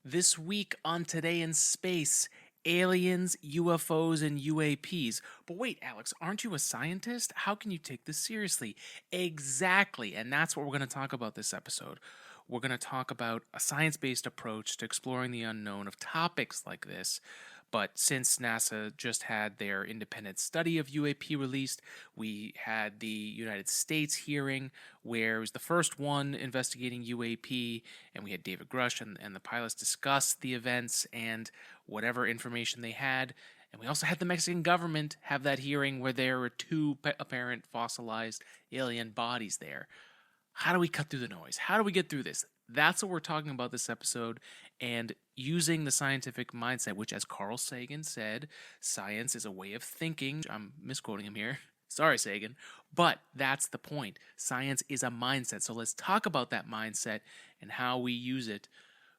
This week on Today in Space, aliens, UFOs, and UAPs. But wait, Alex, aren't you a scientist? How can you take this seriously? Exactly, and that's what we're going to talk about this episode. We're going to talk about a science-based approach to exploring the unknown of topics like this. But since NASA just had their independent study of UAP released, we had the United States hearing, where it was the first one investigating UAP, and we had David Grush and the pilots discuss the events and whatever information they had. And we also had the Mexican government have that hearing where there were two apparent fossilized alien bodies there. How do we cut through the noise? How do we get through this? That's what we're talking about this episode, and using the scientific mindset, which, as Carl Sagan said, science is a way of thinking. I'm misquoting him here. Sorry, Sagan. But that's the point. Science is a mindset. So let's talk about that mindset and how we use it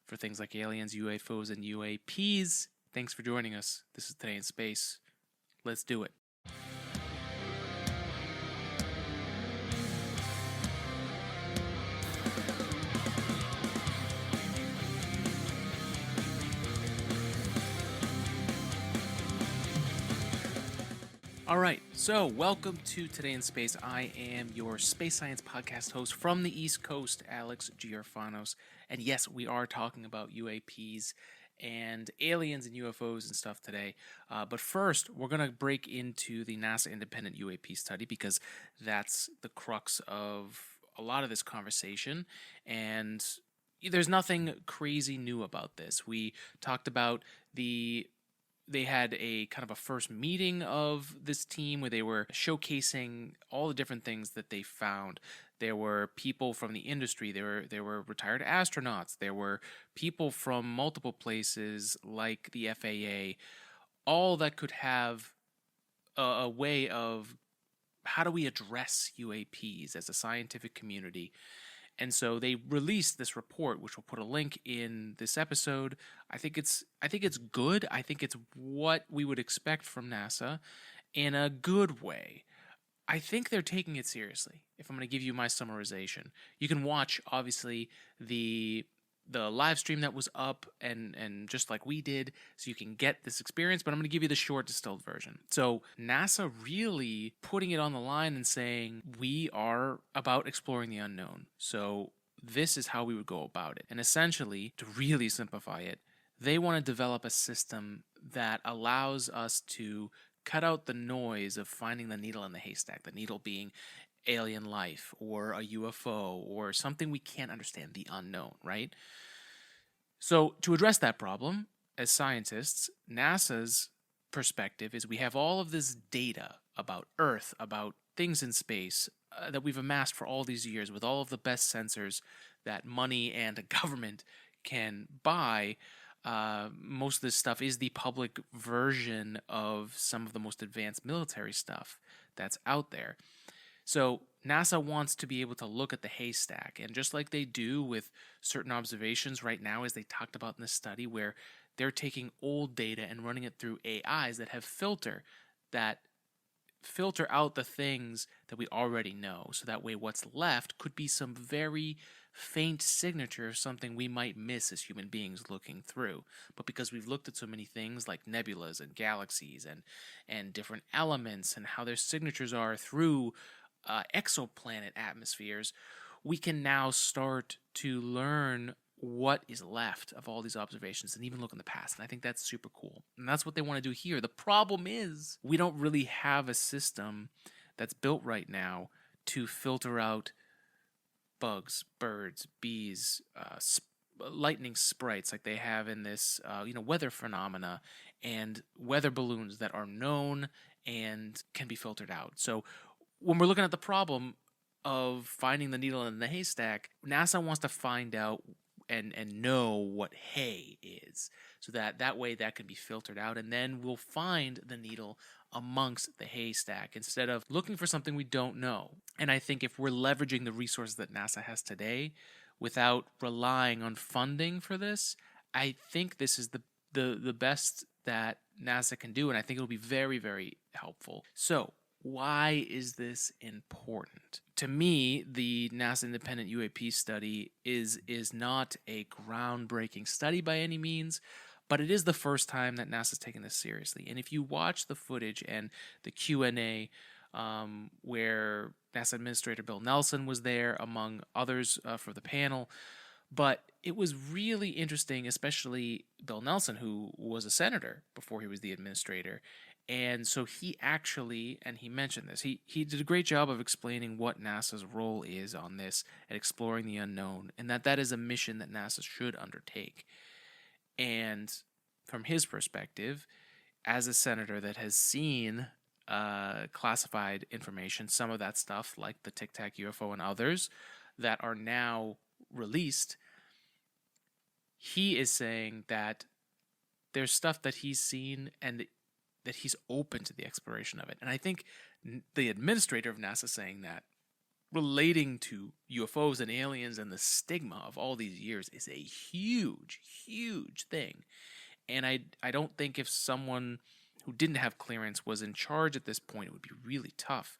for things like aliens, UFOs, and UAPs. Thanks for joining us. This is Today in Space. Let's do it. All right, so welcome to Today in Space. I am your space science podcast host from the East Coast, Alex Giorfanos. And yes, we are talking about UAPs and aliens and UFOs and stuff today. But first, we're going to break into the NASA independent UAP study because that's the crux of a lot of this conversation. And there's nothing crazy new about this. We talked about they had a kind of a first meeting of this team where they were showcasing all the different things that they found. There were people from the industry. There were retired astronauts. There were people from multiple places like the FAA, all that could have a way of how do we address UAPs as a scientific community. And so they released this report, which we'll put a link in this episode. I think it's good. I think it's what we would expect from NASA in a good way. I think they're taking it seriously. If I'm going to give you my summarization, you can watch obviously the live stream that was up and just like we did, so you can get this experience, but I'm going to give you the short distilled version. So NASA really putting it on the line and saying we are about exploring the unknown. So this is how we would go about it. And essentially, to really simplify it, they want to develop a system that allows us to cut out the noise of finding the needle in the haystack, the needle being alien life or a UFO or something we can't understand, the unknown, right? So to address that problem, as scientists, NASA's perspective is we have all of this data about Earth, about things in space that we've amassed for all these years with all of the best sensors that money and a government can buy. Most of this stuff is the public version of some of the most advanced military stuff that's out there. So NASA wants to be able to look at the haystack, and just like they do with certain observations right now, as they talked about in this study, where they're taking old data and running it through AIs that have filter out the things that we already know. So that way what's left could be some very faint signature of something we might miss as human beings looking through. But because we've looked at so many things like nebulas and galaxies and different elements and how their signatures are through exoplanet atmospheres, we can now start to learn what is left of all these observations and even look in the past. And I think that's super cool. And that's what they want to do here. The problem is we don't really have a system that's built right now to filter out bugs, birds, bees, lightning sprites like they have in this weather phenomena and weather balloons that are known and can be filtered out. So when we're looking at the problem of finding the needle in the haystack, NASA wants to find out and know what hay is, so that way that can be filtered out, and then we'll find the needle amongst the haystack instead of looking for something we don't know. And I think if we're leveraging the resources that NASA has today without relying on funding for this, I think this is the best that NASA can do, and I think it'll be very, very helpful. So why is this important? to me, the NASA independent UAP study is not a groundbreaking study by any means, but it is the first time that NASA's taken this seriously. And if you watch the footage and the Q&A, where NASA Administrator Bill Nelson was there, among others, for the panel, but it was really interesting, especially Bill Nelson, who was a senator before he was the administrator. And so he actually, and he mentioned this, he did a great job of explaining what NASA's role is on this and exploring the unknown, and that is a mission that NASA should undertake. And from his perspective, as a senator that has seen classified information, some of that stuff like the Tic Tac UFO and others that are now released, he is saying that there's stuff that he's seen and that he's open to the exploration of it. And I think the administrator of NASA saying that, relating to UFOs and aliens and the stigma of all these years, is a huge, huge thing. And I don't think if someone who didn't have clearance was in charge at this point, it would be really tough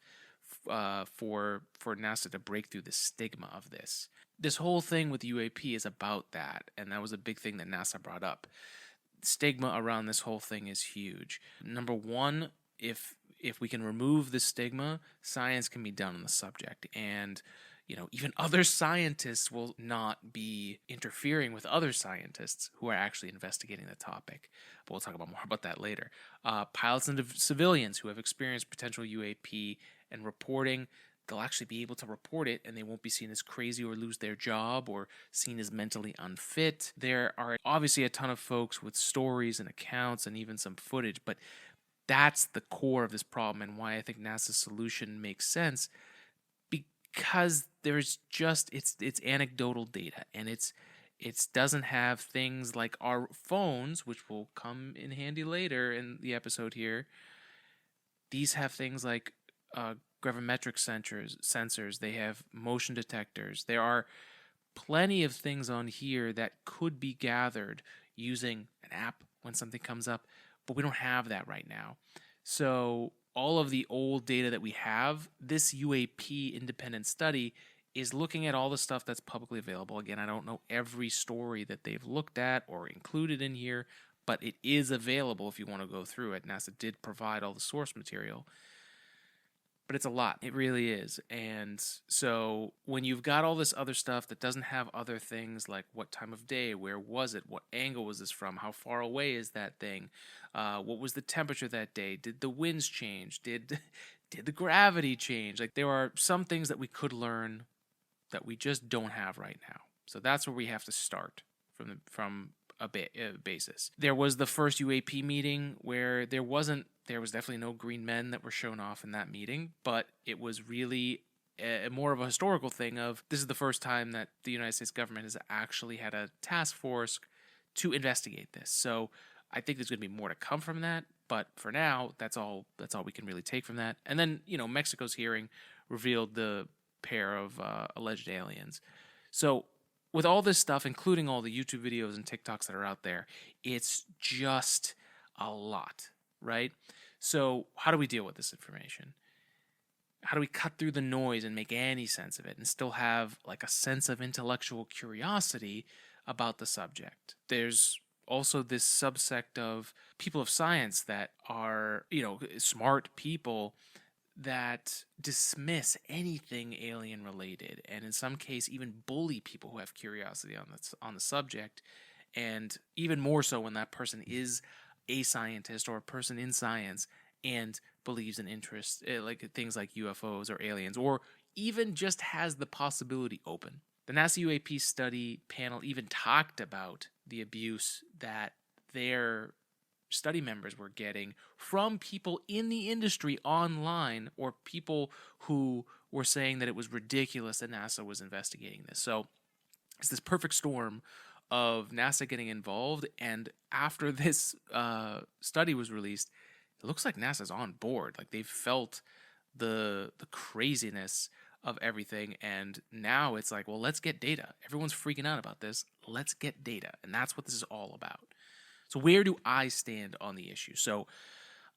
for NASA to break through the stigma of this. This whole thing with UAP is about that, and that was a big thing that NASA brought up. Stigma around this whole thing is huge. Number one, if we can remove the stigma, science can be done on the subject, and even other scientists will not be interfering with other scientists who are actually investigating the topic. But we'll talk more about that later. Pilots and civilians who have experienced potential UAP and reporting, they'll actually be able to report it, and they won't be seen as crazy or lose their job or seen as mentally unfit. There are obviously a ton of folks with stories and accounts and even some footage, but that's the core of this problem and why I think NASA's solution makes sense, because there's just it's anecdotal data, and it doesn't have things like our phones, which will come in handy later in the episode here. These have things like gravimetric sensors. They have motion detectors. There are plenty of things on here that could be gathered using an app when something comes up, but we don't have that right now. So all of the old data that we have, this UAP independent study is looking at all the stuff that's publicly available. Again, I don't know every story that they've looked at or included in here, but it is available if you want to go through it. NASA did provide all the source material. But it's a lot. It really is. And so when you've got all this other stuff that doesn't have other things like what time of day, where was it, what angle was this from, how far away is that thing, what was the temperature that day, did the winds change, did the gravity change? Like, there are some things that we could learn that we just don't have right now. So that's where we have to start from a basis. There was the first UAP meeting where there was definitely no green men that were shown off in that meeting, but it was really more of a historical thing of this is the first time that the United States government has actually had a task force to investigate this. So I think there's going to be more to come from that, but for now, that's all we can really take from that. And then, Mexico's hearing revealed the pair of alleged aliens. So with all this stuff, including all the YouTube videos and TikToks that are out there, it's just a lot, right? So how do we deal with this information? How do we cut through the noise and make any sense of it and still have like a sense of intellectual curiosity about the subject? There's also this subsect of people of science that are, smart people that dismiss anything alien related, and in some case even bully people who have curiosity on the subject, and even more so when that person is a scientist or a person in science and believes in interest, like things like UFOs or aliens, or even just has the possibility open. The NASA UAP study panel even talked about the abuse that their study members were getting from people in the industry online, or people who were saying that it was ridiculous that NASA was investigating this. So it's this perfect storm of NASA getting involved, and after this study was released, it looks like NASA's on board. Like, they've felt the craziness of everything, and now it's like, well, let's get data. Everyone's freaking out about this. Let's get data, and that's what this is all about. So where do I stand on the issue? So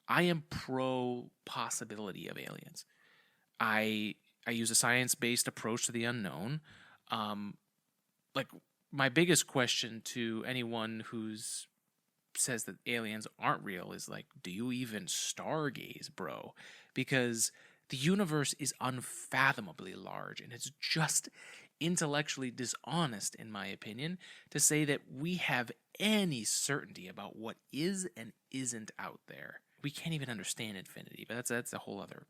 I am pro possibility of aliens. I I use a science-based approach to the unknown. Like, my biggest question to anyone who's says that aliens aren't real is like, do you even stargaze, bro? Because the universe is unfathomably large, and it's just intellectually dishonest, in my opinion, to say that we have any certainty about what is and isn't out there. We can't even understand infinity, but that's a whole other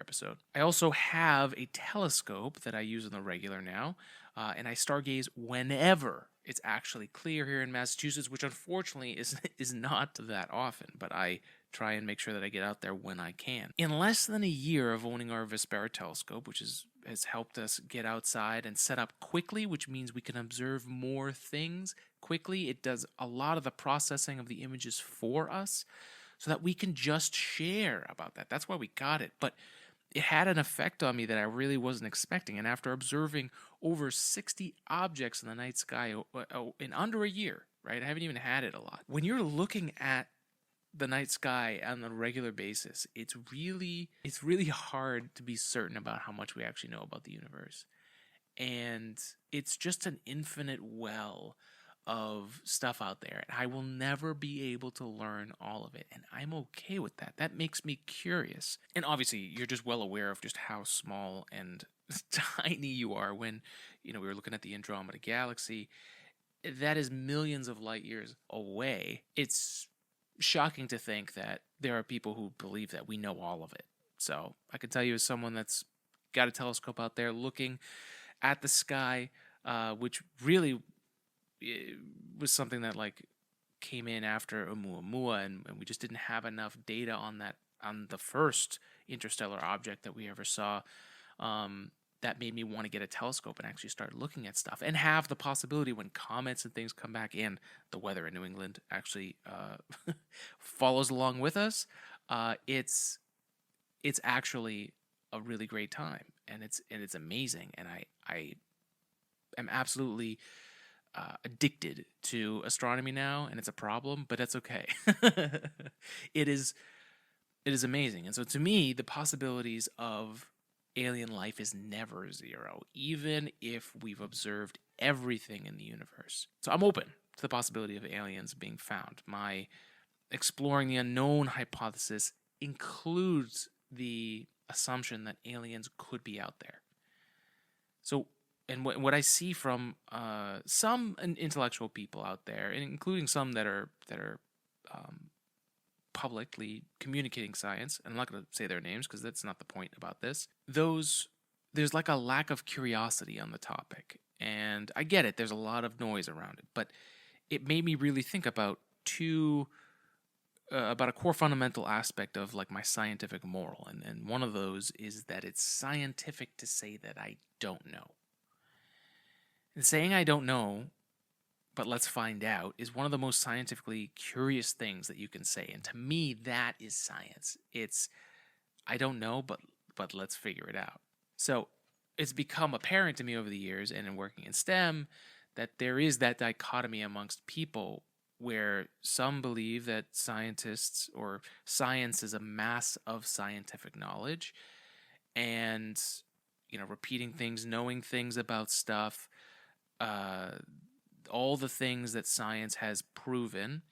episode. I also have a telescope that I use on the regular now, and I stargaze whenever it's actually clear here in Massachusetts, which unfortunately is not that often, but I try and make sure that I get out there when I can. In less than a year of owning our Vespera telescope, which has helped us get outside and set up quickly, which means we can observe more things quickly. It does a lot of the processing of the images for us, so that we can just share about that. That's why we got it. But it had an effect on me that I really wasn't expecting. And after observing over 60 objects in the night sky in under a year, right? I haven't even had it a lot. When you're looking at the night sky on a regular basis, it's really hard to be certain about how much we actually know about the universe. And it's just an infinite well of stuff out there, and I will never be able to learn all of it, and I'm okay with that. That makes me curious. And obviously, you're just well aware of just how small and tiny you are when, we were looking at the Andromeda Galaxy. That is millions of light years away. It's shocking to think that there are people who believe that we know all of it. So I can tell you, as someone that's got a telescope out there looking at the sky, which really it was something that came in after Oumuamua, and we just didn't have enough data on the first interstellar object that we ever saw. That made me want to get a telescope and actually start looking at stuff, and have the possibility when comets and things come back and the weather in New England actually follows along with us. It's actually a really great time, and it's amazing, and I am absolutely addicted to astronomy now, and it's a problem, but that's okay. It is amazing. And so to me, the possibilities of alien life is never zero, even if we've observed everything in the universe. So I'm open to the possibility of aliens being found. My exploring the unknown hypothesis includes the assumption that aliens could be out there. So, and what I see from some intellectual people out there, and including some that are publicly communicating science, and I'm not going to say their names because that's not the point about this. There's like a lack of curiosity on the topic, and I get it. There's a lot of noise around it, but it made me really think about about a core fundamental aspect of my scientific moral, and one of those is that it's scientific to say that I don't know. And saying I don't know, but let's find out, is one of the most scientifically curious things that you can say. And to me, that is science. It's, I don't know, but let's figure it out. So it's become apparent to me over the years, and in working in STEM, that there is that dichotomy amongst people where some believe that scientists or science is a mass of scientific knowledge, and repeating things, knowing things about stuff, all the things that science has proven.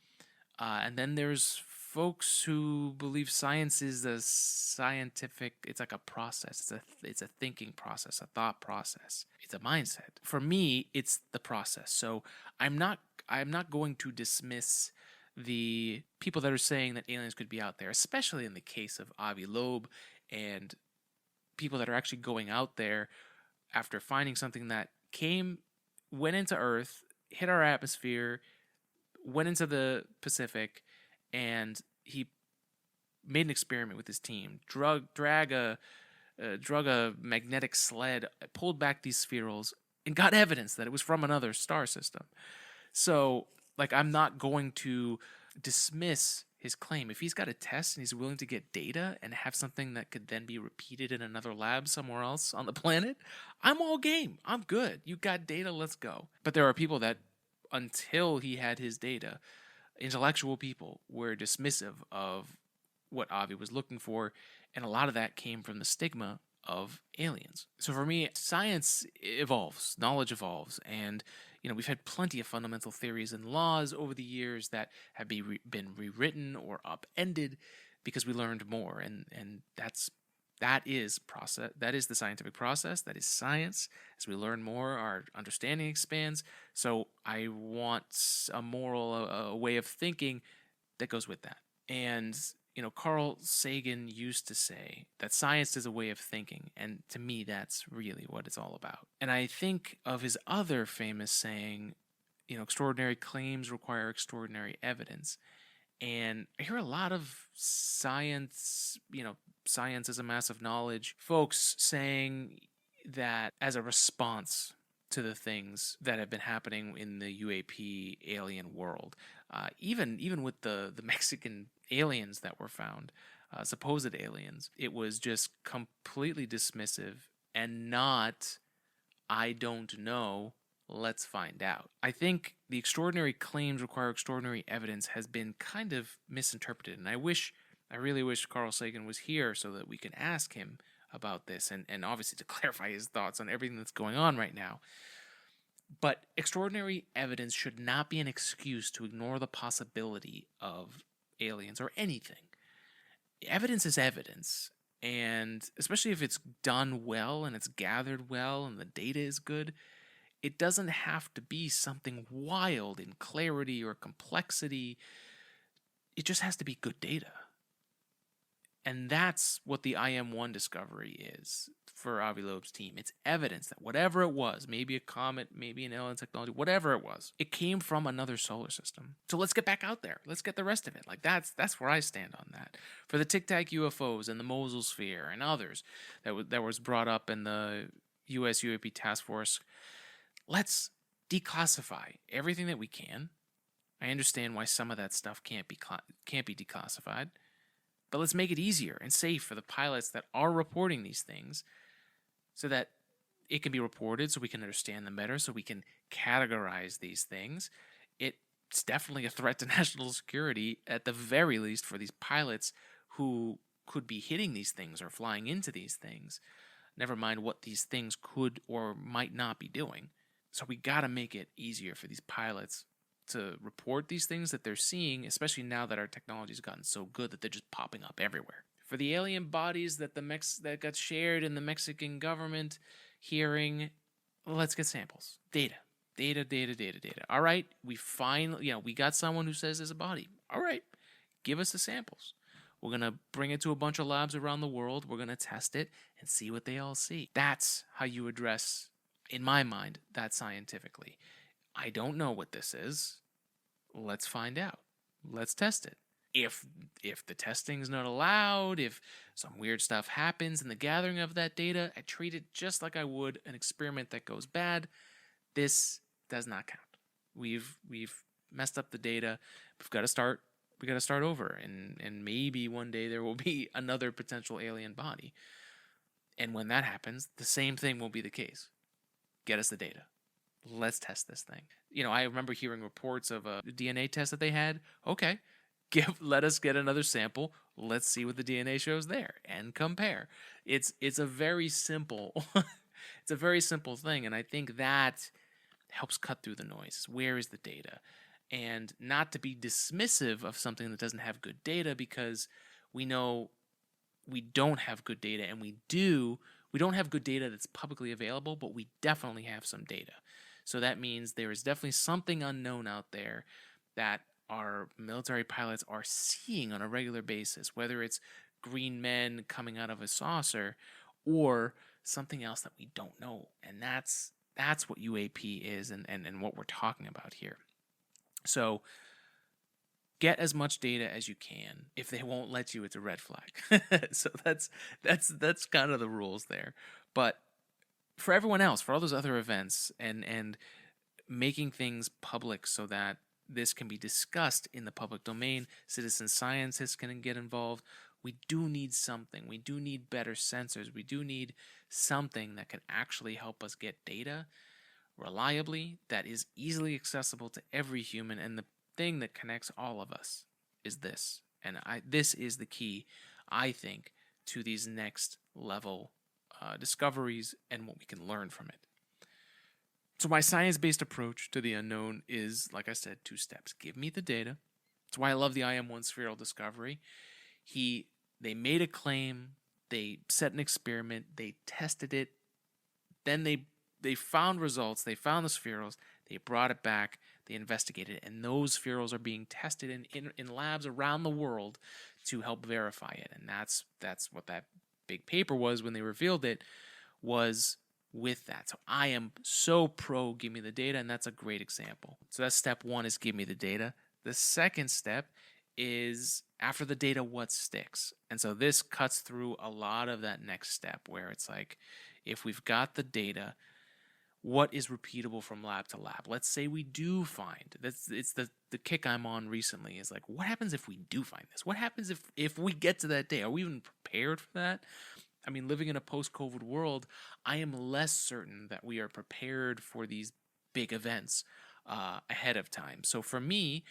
And then there's folks who believe science is a scientific, it's like a process. It's a thinking process, a thought process. It's a mindset. For me, it's the process. So I'm not going to dismiss the people that are saying that aliens could be out there, especially in the case of Avi Loeb and people that are actually going out there after finding something that went into Earth, hit our atmosphere, went into the Pacific, and he made an experiment with his team. Drug a magnetic sled, pulled back these spherules, and got evidence that it was from another star system. So, I'm not going to dismiss his claim. If he's got a test and he's willing to get data and have something that could then be repeated in another lab somewhere else on the planet, I'm all game. I'm good. You got data, let's go. But there are people that, until he had his data, intellectual people were dismissive of what Avi was looking for, and a lot of that came from the stigma of aliens. So for me, science evolves, knowledge evolves, and we've had plenty of fundamental theories and laws over the years that have been rewritten or upended because we learned more, and that is the scientific process. That is science. As we learn more, our understanding expands. So I want a moral, a way of thinking that goes with that. And Carl Sagan used to say that science is a way of thinking, and to me, that's really what it's all about. And I think of his other famous saying, extraordinary claims require extraordinary evidence. And I hear a lot of science, science is a massive knowledge, folks saying that as a response to the things that have been happening in the UAP alien world, even with the Mexican aliens that were found, supposed aliens, it was just completely dismissive and not, I don't know, let's find out. I think the extraordinary claims require extraordinary evidence has been kind of misinterpreted, and I really wish Carl Sagan was here so that we can ask him about this and obviously to clarify his thoughts on everything that's going on right now. But extraordinary evidence should not be an excuse to ignore the possibility of aliens or anything. Evidence is evidence, and especially if it's done well and it's gathered well and the data is good, it doesn't have to be something wild in clarity or complexity. It just has to be good data. And that's what the IM-1 discovery is for Avi Loeb's team. It's evidence that whatever it was, maybe a comet, maybe an alien technology, whatever it was, it came from another solar system. So let's get back out there. Let's get the rest of it. Like that's where I stand on that. For the Tic Tac UFOs and the Mosul Sphere and others that was brought up in the US UAP task force, let's declassify everything that we can. I understand why some of that stuff can't be declassified. But let's make it easier and safe for the pilots that are reporting these things so that it can be reported, so we can understand them better, so we can categorize these things. It's definitely a threat to national security, at the very least, for these pilots who could be hitting these things or flying into these things. Never mind what these things could or might not be doing. So we got to make it easier for these pilots to report these things that they're seeing, especially now that our technology's gotten so good that they're just popping up everywhere. For the alien bodies that that got shared in the Mexican government hearing, let's get samples. Data. All right, we got someone who says there's a body. All right, give us the samples. We're going to bring it to a bunch of labs around the world. We're going to test it and see what they all see. That's how you address, in my mind, that scientifically. I don't know what this is. Let's find out. Let's test it. If the testing's not allowed, if some weird stuff happens in the gathering of that data, I treat it just like I would an experiment that goes bad. This does not count. We've messed up the data. We got to start over, and maybe one day there will be another potential alien body. And when that happens, the same thing will be the case. Get us the data. Let's test this thing. I remember hearing reports of a DNA test that they had. Okay, let us get another sample. Let's see what the DNA shows there and compare. It's a very simple, it's a very simple thing, and I think that helps cut through the noise. Where is the data? And not to be dismissive of something that doesn't have good data, because we know we don't have good data, and we don't have good data that's publicly available, but we definitely have some data. So that means there is definitely something unknown out there that our military pilots are seeing on a regular basis, whether it's green men coming out of a saucer or something else that we don't know. And that's what UAP is and what we're talking about here. So get as much data as you can. If they won't let you, it's a red flag. So that's kind of the rules there. But for everyone else, for all those other events, and making things public so that this can be discussed in the public domain, citizen scientists can get involved. We do need something. We do need better sensors. We do need something that can actually help us get data reliably, that is easily accessible to every human. And the thing that connects all of us is this. And this is the key, I think, to these next level discoveries and what we can learn from it. So my science-based approach to the unknown is, like I said, 2 steps. Give me the data. That's why I love the IM-1 spheral discovery. They made a claim, they set an experiment, they tested it, then they found results, they found the spherals, they brought it back, they investigated it, and those spherals are being tested in labs around the world to help verify it. And that's what that big paper was when they revealed it, was with that. So I am so pro give me the data, and that's a great example. So that's step 1, is give me the data. The second step is, after the data, what sticks? And so this cuts through a lot of that next step, where it's like, if we've got the data, what is repeatable from lab to lab? Let's say we do find, it's the kick I'm on recently, is like, what happens if we do find this? What happens if we get to that day? Are we even prepared for that? I mean, living in a post-COVID world, I am less certain that we are prepared for these big events ahead of time. So for me,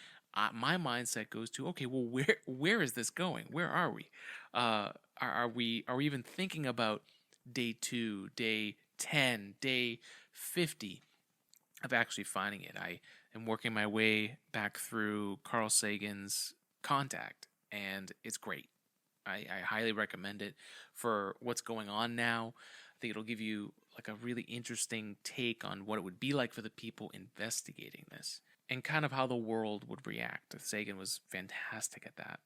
my mindset goes to, okay, well, where is this going? Where are we? Are we even thinking about day 2, day 10, day 50 of actually finding it? I am working my way back through Carl Sagan's Contact, and it's great. I highly recommend it for what's going on now. I think it'll give you like a really interesting take on what it would be like for the people investigating this, and kind of how the world would react. Sagan was fantastic at that.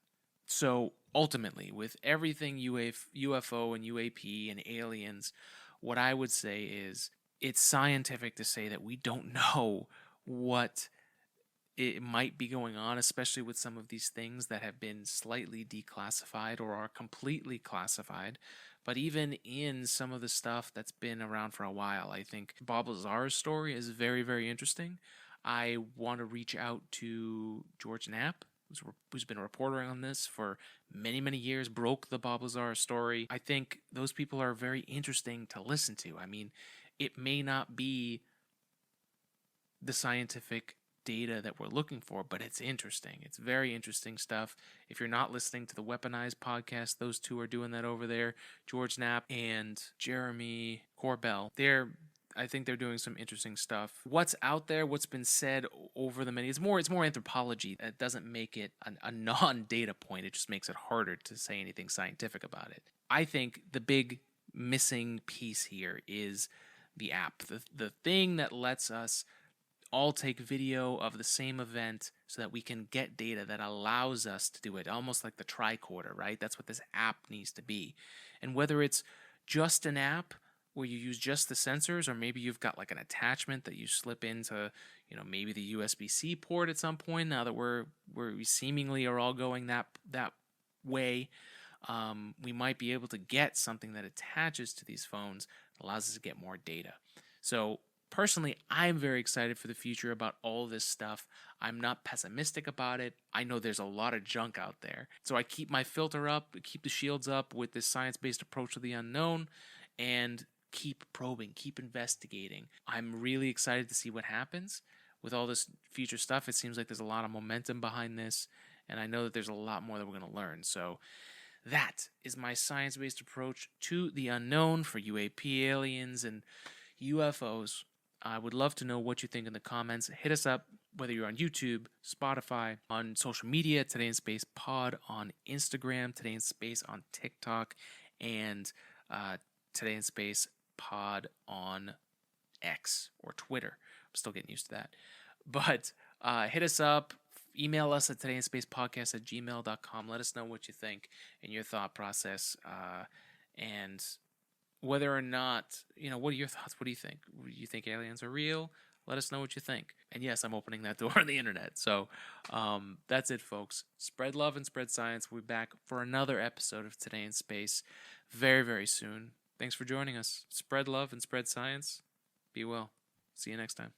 So ultimately, with everything UFO and UAP and aliens, what I would say is, it's scientific to say that we don't know what it might be going on, especially with some of these things that have been slightly declassified or are completely classified. But even in some of the stuff that's been around for a while, I think Bob Lazar's story is very, very interesting. I want to reach out to George Knapp, who's been a reporter on this for many, many years, broke the Bob Lazar story. I think those people are very interesting to listen to. I mean, it may not be the scientific data that we're looking for, but it's interesting. It's very interesting stuff. If you're not listening to the Weaponized podcast, those two are doing that over there. George Knapp and Jeremy Corbell. I think they're doing some interesting stuff. What's out there, what's been said over the many, it's more anthropology. It doesn't make it a non-data point. It just makes it harder to say anything scientific about it. I think the big missing piece here is the app, the thing that lets us all take video of the same event so that we can get data that allows us to do it, almost like the Tricorder, right? That's what this app needs to be. And whether it's just an app where you use just the sensors, or maybe you've got like an attachment that you slip into, maybe the USB-C port at some point, now that we seemingly are all going that way, we might be able to get something that attaches to these phones, allows us to get more data. So personally, I'm very excited for the future about all this stuff. I'm not pessimistic about it. I know there's a lot of junk out there. So I keep my filter up, keep the shields up with this science-based approach to the unknown, and keep probing, keep investigating. I'm really excited to see what happens with all this future stuff. It seems like there's a lot of momentum behind this, and I know that there's a lot more that we're going to learn. So that is my science-based approach to the unknown for UAP aliens and UFOs. I would love to know what you think in the comments. Hit us up, whether you're on YouTube, Spotify, on social media, Today in Space Pod on Instagram, Today in Space on TikTok, and Today in Space Pod on X or Twitter. I'm still getting used to that. But hit us up. Email us at todayinspacepodcast@gmail.com. Let us know what you think and your thought process. And whether or not, what are your thoughts? What do you think? Do you think aliens are real? Let us know what you think. And yes, I'm opening that door on the internet. So that's it, folks. Spread love and spread science. We'll be back for another episode of Today in Space very, very soon. Thanks for joining us. Spread love and spread science. Be well. See you next time.